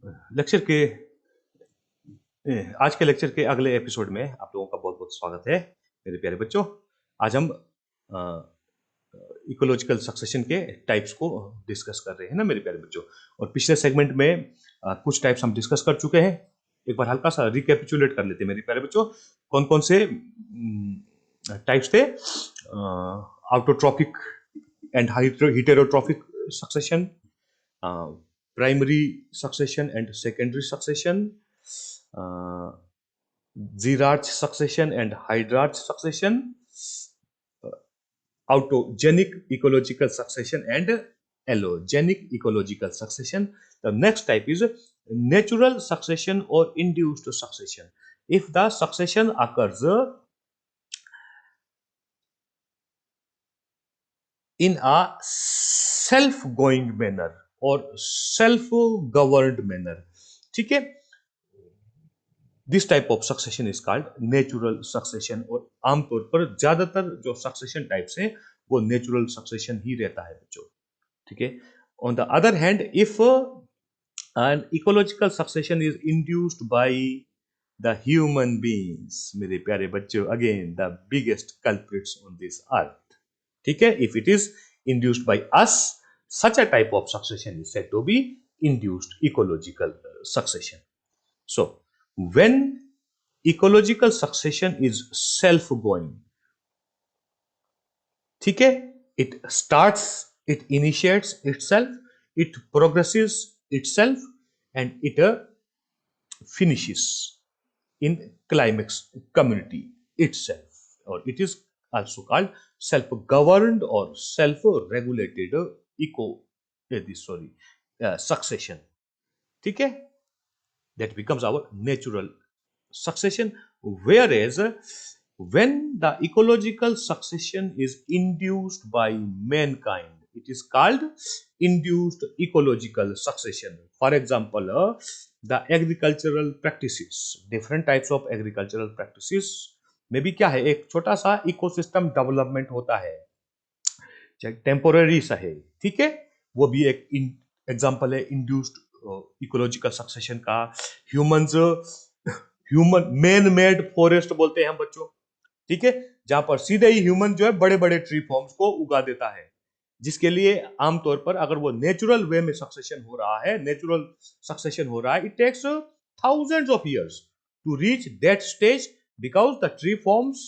Lecture के आज के लेक्चर के अगले एपिसोड में आप लोगों का बहुत बहुत स्वागत है मेरे प्यारे बच्चों। आज हम इकोलॉजिकल सक्सेशन के टाइप्स को डिस्कस कर रहे हैं ना मेरे प्यारे बच्चों। और पिछले सेगमेंट में कुछ टाइप्स हम डिस्कस कर चुके हैं। एक बार हल्का सा रिकैपिचुलेट कर लेते हैं मेरे प्यारे बच्चों। कौन कौन से टाइप्स थे? Autotrophic and heterotrophic succession, primary succession and secondary succession, Zeerarch succession and Hydrarch succession, autogenic ecological succession and allogenic ecological succession. The next type is natural succession or induced succession. If the succession occurs in a self-going manner और self governed manner, ठीक है, this type of succession is called natural succession. और आमतौर पर ज्यादातर जो succession types हैं वो नेचुरल सक्सेशन ही रहता है बच्चों, ठीक है। On the other hand, if an ecological succession is induced by the human beings, मेरे प्यारे बच्चों, again the biggest culprits on this earth, ठीक है, if it is induced by us, such a type of succession is said to be induced ecological succession. So when ecological succession is self going, ठीक है, it starts, it initiates itself, it progresses itself and it finishes in climax community itself, or it is also called self governed or self regulated succession, ठीक है, that becomes our natural succession. Whereas when the ecological succession is induced by mankind, it is called induced ecological succession. For example, the agricultural practices, different types of agricultural practices में भी क्या है, एक छोटा सा ecosystem development होता है, temporary सा है, ठीक है, वो भी एक एग्जांपल है इंड्यूस्ड इकोलॉजिकल सक्सेशन का। ह्यूमन मैन मेड फॉरेस्ट बोलते हैं हम बच्चों, ठीक है, जहां पर सीधे ही ह्यूमन जो है बड़े बड़े ट्री फॉर्म्स को उगा देता है, जिसके लिए आमतौर पर अगर वो नेचुरल वे में सक्सेशन हो रहा है, नेचुरल सक्सेशन हो रहा है, it takes thousands of years to reach that stage because the tree forms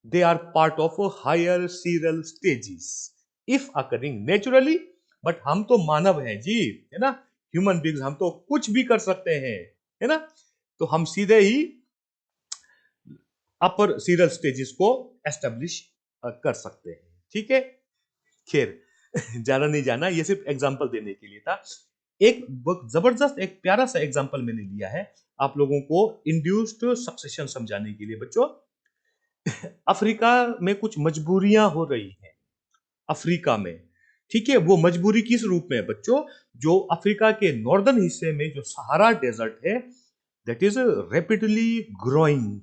they are part of a higher serial stages if occurring naturally. but हम तो मानव हैं जी, है ना, ह्यूमन बीइंग्स, हम तो कुछ भी कर सकते हैं, है ना, तो हम सीधे ही अपर सीरियल स्टेजेस को एस्टेब्लिश कर सकते हैं, ठीक है। खैर ज्यादा नहीं जाना, ये सिर्फ एग्जांपल देने के लिए था। एक जबरदस्त एक प्यारा सा एग्जांपल मैंने लिया है आप लोगों को इंड्यूस्ड सक्सेशन समझाने के लिए बच्चों। अफ्रीका में कुछ मजबूरियां हो रही हैं अफ्रीका में, ठीक है, वो मजबूरी किस रूप में है बच्चों? जो अफ्रीका के नॉर्दर्न हिस्से में जो सहारा डेजर्ट है, that is rapidly growing,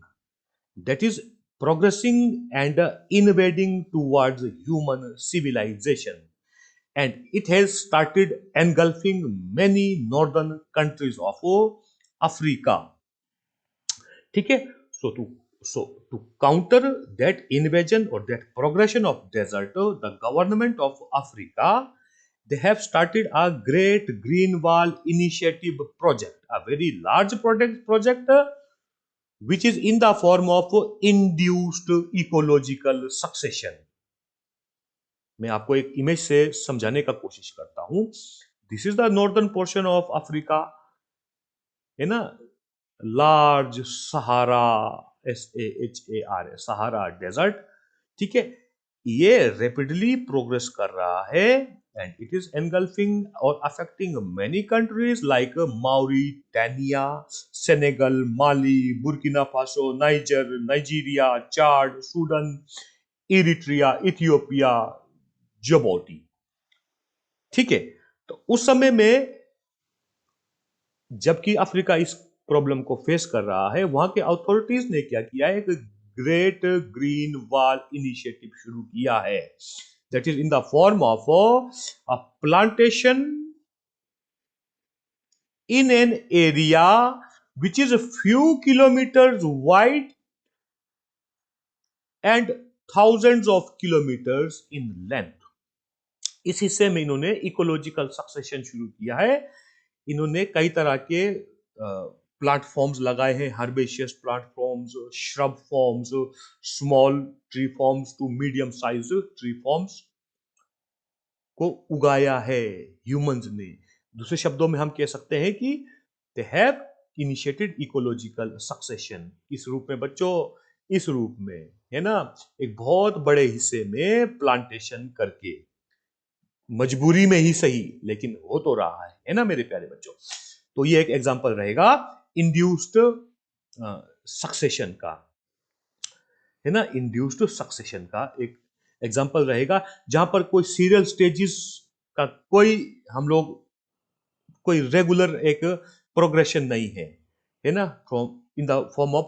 that is progressing and invading towards human civilization, and it has started engulfing many northern countries of Africa, ठीक है। So to counter that invasion or that progression of desert, the government of Africa, they have started a great green wall initiative project, a very large project which is in the form of induced ecological succession. मैं आपको एक image से समझाने का कोशिश करता हूं। This is the northern portion of Africa, है ना, large Sahara, SAHARA, Sahara desert, ठीक है, ये रैपिडली प्रोग्रेस कर रहा है एंड इट इज एनगल्फिंग और affecting many countries like Mauritania, Senegal, Mali, Burkina Faso, Nigeria, Chad, Sudan, Eritrea, Ethiopia, Djibouti, ठीक है। तो उस समय में जबकि अफ्रीका इस प्रॉब्लम को फेस कर रहा है, वहां के अथॉरिटीज ने क्या किया है, एक ग्रेट ग्रीन वॉल इनिशिएटिव शुरू किया है, that is in the form of a plantation in an area which is a few kilometers wide and thousands of kilometers in length। इस हिस्से में इन्होंने इकोलॉजिकल सक्सेशन शुरू किया है। इन्होंने कई तरह के प्लेटफॉर्म्स लगाए हैं, herbaceous platforms, shrub forms, small tree forms to medium size tree forms को उगाया है ह्यूमंस ने। दूसरे शब्दों में हम कह सकते हैं कि they have initiated ecological succession. इस रूप में बच्चों, इस रूप में है ना, एक बहुत बड़े हिस्से में प्लांटेशन करके, मजबूरी में ही सही लेकिन हो तो रहा है ना मेरे प्यारे बच्चों। तो ये एक एग्जांपल रहेगा इंड्यूस्ड सक्सेशन का, है ना, इंड्यूस्ड सक्सेशन का एक एग्जांपल रहेगा जहां पर कोई सीरियल स्टेजेस का कोई रेगुलर एक प्रोग्रेशन नहीं है ना, from in the form of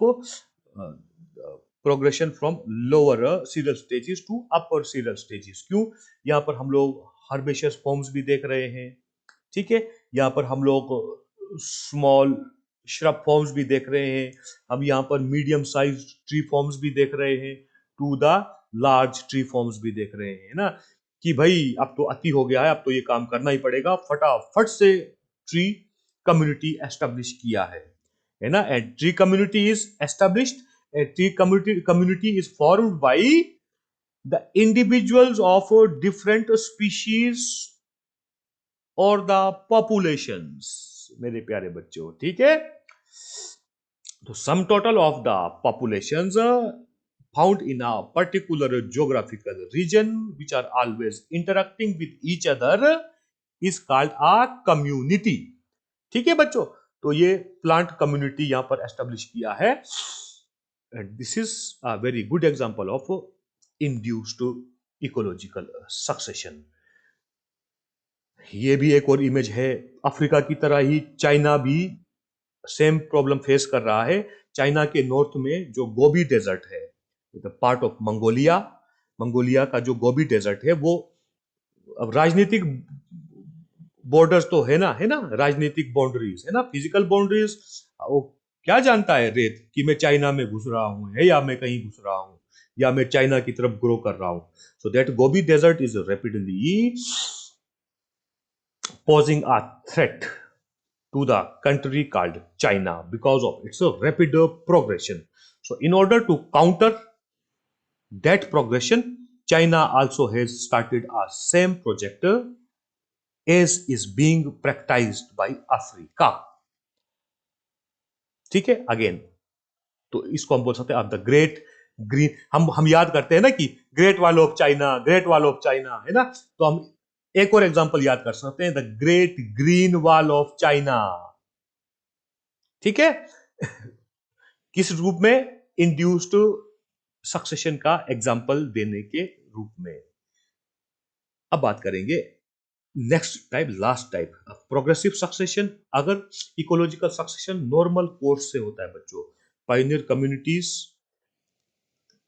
progression from lower serial stages to upper serial stages. क्यों? यहाँ पर हम लोग हर्बेशियस फॉर्म्स भी देख रहे हैं, ठीक है, यहाँ पर हम लोग स्मॉल श्रब फॉर्म्स भी देख रहे हैं, हम यहाँ पर मीडियम साइज ट्री फॉर्म्स भी देख रहे हैं, to the large tree forms भी देख रहे हैं ना, कि भाई अब तो अति हो गया है, अब तो ये काम करना ही पड़ेगा, फटाफट से ट्री कम्युनिटी एस्टेब्लिश किया है ना। And tree community is established, a tree community is formed by the individuals of different species or the populations मेरे प्यारे बच्चों, ठीक है। तो sum total of the populations found in a particular geographical region which are always interacting with each other is called a community, ठीक है बच्चों। तो ये प्लांट कम्युनिटी यहां पर एस्टेब्लिश किया है। And this is a very good example of induced ecological succession। ये भी एक और इमेज है। अफ्रीका की तरह ही चाइना भी सेम प्रॉब्लम फेस कर रहा है। चाइना के नॉर्थ में जो गोबी डेजर्ट है, पार्ट ऑफ मंगोलिया, मंगोलिया का जो गोबी डेजर्ट है, वो अब राजनीतिक बॉर्डर्स तो है ना, राजनीतिक बाउंड्रीज है ना, फिजिकल बाउंड्रीज। वो क्या जानता है रेत कि मैं चाइना में घुस रहा हूं है या मैं कहीं घुस रहा हूं या मैं चाइना की तरफ ग्रो कर रहा हूं। So that Gobi desert is rapidly posing a threat to the country called China because of its rapid progression. So in order to counter that progression, China also has started a same project as is being practiced by Africa, ठीक है। Again तो इसको हम बोल सकते हैं the great green. हम याद करते हैं ना कि great wall of China, great wall of China, है ना। तो हम एक और एग्जांपल याद कर सकते हैं, the great green wall of China, ठीक है। किस रूप में? इंड्यूस्ड सक्सेशन का एग्जांपल देने के रूप में। अब बात करेंगे next type, last type, progressive succession. अगर इकोलॉजिकल सक्सेशन नॉर्मल कोर्स से होता है बच्चों, पायनियर कम्युनिटीज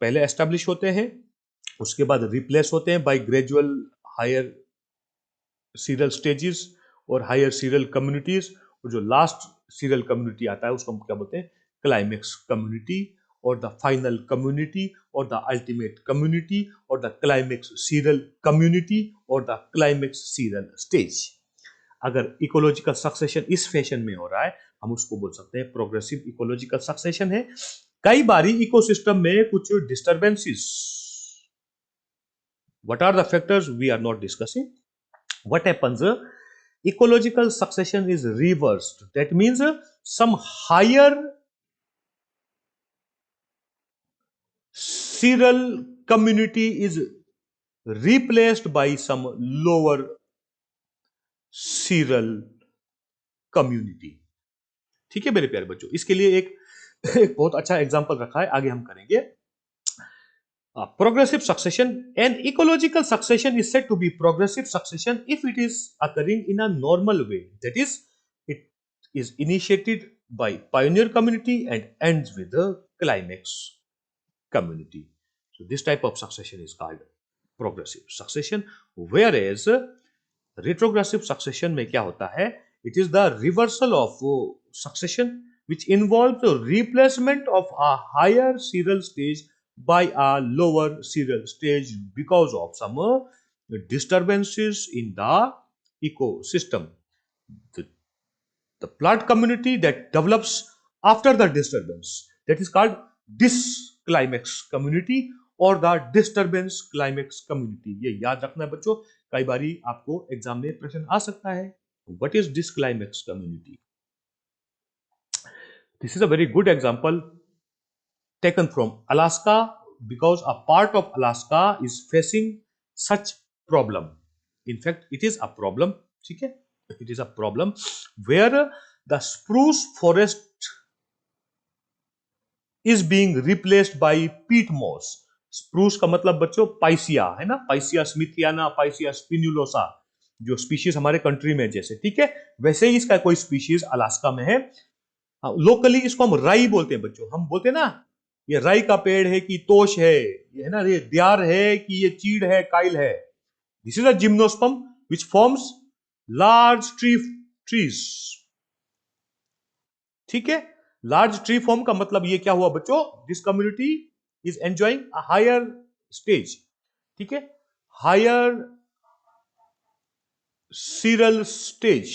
पहले एस्टेब्लिश होते हैं, उसके बाद रिप्लेस होते हैं by gradual higher serial stages और हायर सीरियल कम्युनिटीज, और जो लास्ट सीरियल कम्युनिटी आता है उसको हम क्या बोलते हैं? क्लाइमेक्स कम्युनिटी, और द फाइनल कम्युनिटी, और द अल्टीमेट कम्युनिटी, और द क्लाइमेक्स सीरियल कम्युनिटी, और द क्लाइमेक्स सीरियल स्टेज। अगर इकोलॉजिकल सक्सेशन इस फैशन में हो रहा है, हम उसको बोल सकते हैं प्रोग्रेसिव इकोलॉजिकल सक्सेशन है। कई बारी इकोसिस्टम में कुछ disturbances, what are the factors we are not discussing, what happens? Ecological succession is reversed. That means some higher serial community is replaced by some lower serial community, ठीक है मेरे प्यारे बच्चों। इसके लिए एक बहुत अच्छा एग्जांपल रखा है, आगे हम करेंगे। Progressive succession, an ecological succession is said to be progressive succession if it is occurring in a normal way, that is, it is initiated by pioneer community and ends with the climax community. So this type of succession is called progressive succession, whereas retrogressive succession में क्या होता है? It is the reversal of succession, which involves the replacement of a higher serial stage by a lower serial stage because of some disturbances in the ecosystem. The, the plant community that develops after the disturbance, that is called disclimax community और the disturbance climax community. ये याद रखना है बच्चों, कई बारी आपको exam में प्रश्न आ सकता है। What is disclimax community? This is a very good example taken from Alaska because a part of Alaska is facing such problem. In fact, it is a problem, ठीक है? It is a problem where the spruce forest is being replaced by peat moss. Spruce का मतलब बच्चों पाइसिया है ना, पाइसिया स्मिथियाना, पाइसिया स्पिनुलोसा, जो species हमारे country में जैसे, ठीक है, वैसे ही इसका कोई स्पीशीज अलास्का में है। लोकली इसको हम राई बोलते हैं बच्चों, हम बोलते हैं ना ये राई का पेड़ है कि तोश है, ये है ना, ये द्यार है कि ये चीड़ है, काइल है। This is a gymnosperm which forms large trees, ठीक है। लार्ज ट्री फॉर्म का मतलब ये क्या हुआ बच्चों, this community is enjoying a higher stage, ठीक है, higher seral stage.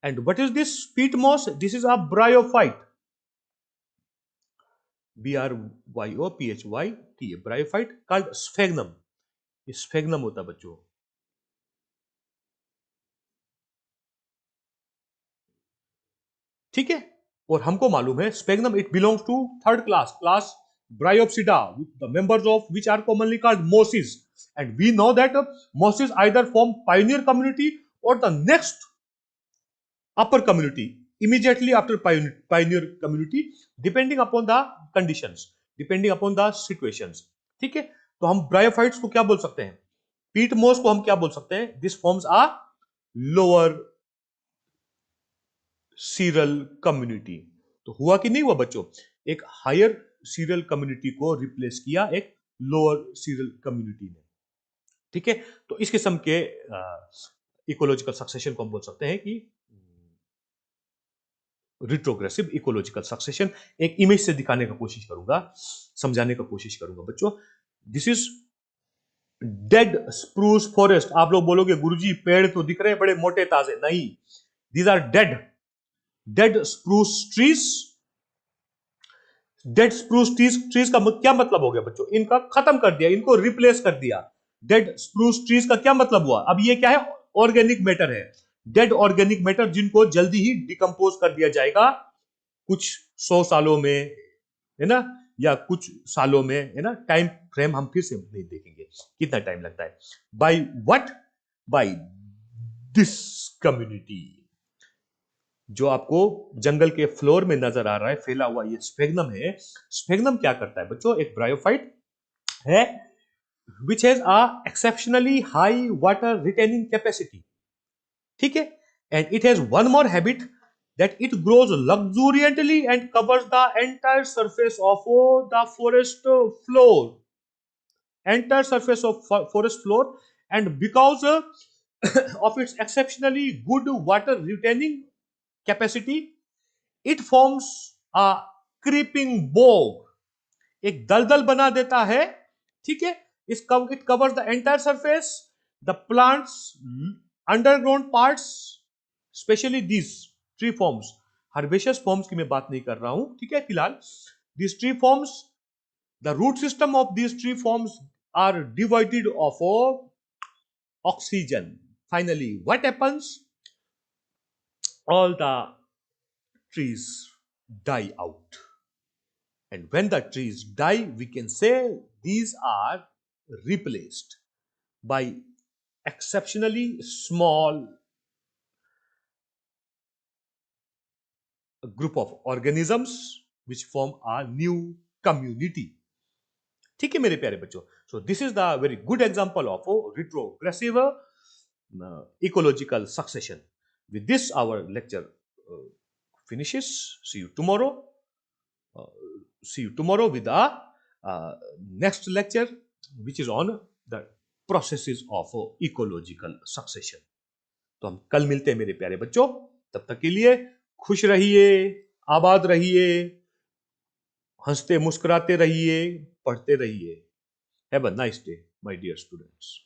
And what is this peat moss? This is a bryophyte, BRYOPHYT, bryophyte called sphagnum. Sphagnum होता बच्चों, ठीक है। और हमको मालूम है sphagnum it belongs to third class Bryopsida, the members of which are commonly called mosses. And we know that mosses either form pioneer community or the next upper community immediately after pioneer community, depending upon the conditions, depending upon the situations, ठीक है। तो हम bryophytes को क्या बोल सकते हैं, पीट मोस को हम क्या बोल सकते हैं, this forms a lower seral community. तो हुआ कि नहीं हुआ बच्चों, एक हायर सीरियल कम्युनिटी को रिप्लेस किया एक लोअर सीरियल कम्युनिटी ने, ठीक है। तो इस किस्म के इकोलॉजिकल सक्सेशन को हम बोल सकते हैं कि रिट्रोग्रेसिव इकोलॉजिकल सक्सेशन। एक इमेज से दिखाने का कोशिश करूंगा, समझाने का कोशिश करूंगा बच्चों। This is dead spruce forest. आप लोग बोलोगे गुरुजी पेड़ तो दिख रहे हैं बड़े मोटे ताजे, नहीं, these are dead spruce trees. Dead spruce trees का क्या मतलब हो गया बच्चों, इनका खत्म कर दिया, इनको रिप्लेस कर दिया। डेड स्प्रूस ट्रीज का क्या मतलब हुआ, अब ये क्या है, ऑर्गेनिक मैटर है, डेड ऑर्गेनिक मैटर जिनको जल्दी ही डिकम्पोज कर दिया जाएगा कुछ 100 सालों में, है ना, या कुछ सालों में, है ना, टाइम फ्रेम हम फिर से नहीं देखेंगे कितना टाइम लगता है। By what, by this community. जो आपको जंगल के फ्लोर में नजर आ रहा है फैला हुआ, ये स्फेग्नम है। स्फेग्नम क्या करता है बच्चों, एक ब्रायोफाइट है which has a exceptionally high water retaining capacity, ठीक है। and it has one more habit, that it grows luxuriantly and covers the entire surface of the forest floor, entire surface of forest floor, and because of its exceptionally good water retaining capacity, it forms a creeping bog, एक दलदल बना देता है, ठीक है। It covers the entire surface, the plants underground parts, specially this tree forms, herbaceous forms की मैं बात नहीं कर रहा हूं, ठीक है, फिलहाल this tree forms, the root system of this tree forms are divided of oxygen. Finally what happens, all the trees die out. And when the trees die, we can say these are replaced by exceptionally small group of organisms which form a new community, ठीक है मेरे प्यारे बच्चों। So this is the very good example of retrogressive ecological succession. With this our lecture finishes. See you tomorrow. See you tomorrow with the next lecture, which is on the processes of ecological succession. तो हम कल मिलते हैं मेरे प्यारे बच्चों, तब तक के लिए खुश रहिए, आबाद रहिए, हंसते मुस्कुराते रहिए, पढ़ते रहिए। Have a nice day my dear students.